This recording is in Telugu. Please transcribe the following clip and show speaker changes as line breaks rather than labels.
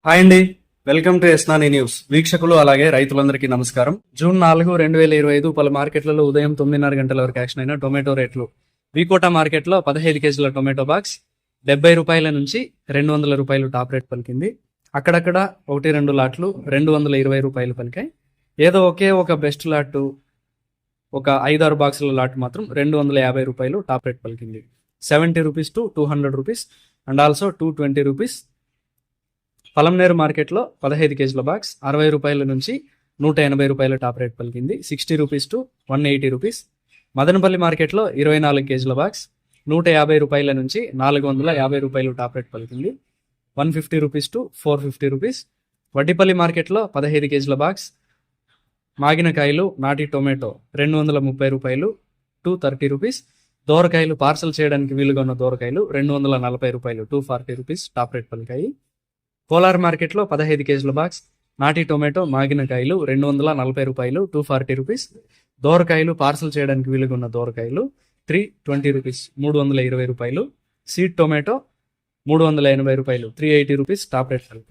హాయ్ అండి, వెల్కమ్ టు ఎస్నాని న్యూస్. వీక్షకులు అలాగే రైతులందరికీ నమస్కారం. జూన్ 4, 2025 పలు మార్కెట్లలో ఉదయం 9:30 గంటల వరకు యాక్షన్ అయిన టొమాటో రేట్లు. వికోటా మార్కెట్లో 15 కేజీల టొమాటో బాక్స్ 70 రూపాయల నుంచి 200 రూపాయలు టాప్ రేట్ పలికింది. అక్కడక్కడ 1-2 లాట్లు 220 రూపాయలు పలికాయి. ఏదో ఒకే ఒక బెస్ట్ లాట్, ఒక 5-6 బాక్సుల లాట్ మాత్రం 250 రూపాయలు టాప్ రేట్ పలికింది. 70 rupees to 200 rupees and also 220 rupees. Palamaner మార్కెట్లో 15 కేజీల బాక్స్ 60 రూపాయల నుంచి 180 రూపాయల టాప్ రేట్ పలికింది. 60 రూపీస్ టు 180 రూపీస్. మదనపల్లి మార్కెట్లో 24 కేజీల బాక్స్ 150 రూపాయల నుంచి 450 రూపాయలు టాప్ రేట్ పలికింది. 150 రూపీస్ టు 450 రూపీస్. వడ్డిపల్లి మార్కెట్లో 15 కేజీల బాక్స్ మాగిన కాయలు నాటి టొమాటో 230 రూపాయలు టు 30 రూపీస్. దోరకాయలు పార్సల్ చేయడానికి వీలుగా ఉన్న దోరకాయలు 240 రూపాయలు 240 రూపీస్ టాప్ రేట్ పలికాయి. కోలార్ మార్కెట్లో 15 కేజీల బాక్స్ నాటి టొమాటో మాగిన కాయలు 240 రూపాయలు 240 రూపీస్. దోరకాయలు పార్సల్ చేయడానికి వీలుగా ఉన్న దోరకాయలు 320 రూపీస్ 320 రూపాయలు. సీడ్ టొమాటో 380 రూపాయలు 380 రూపీస్ టాప్ రేట్.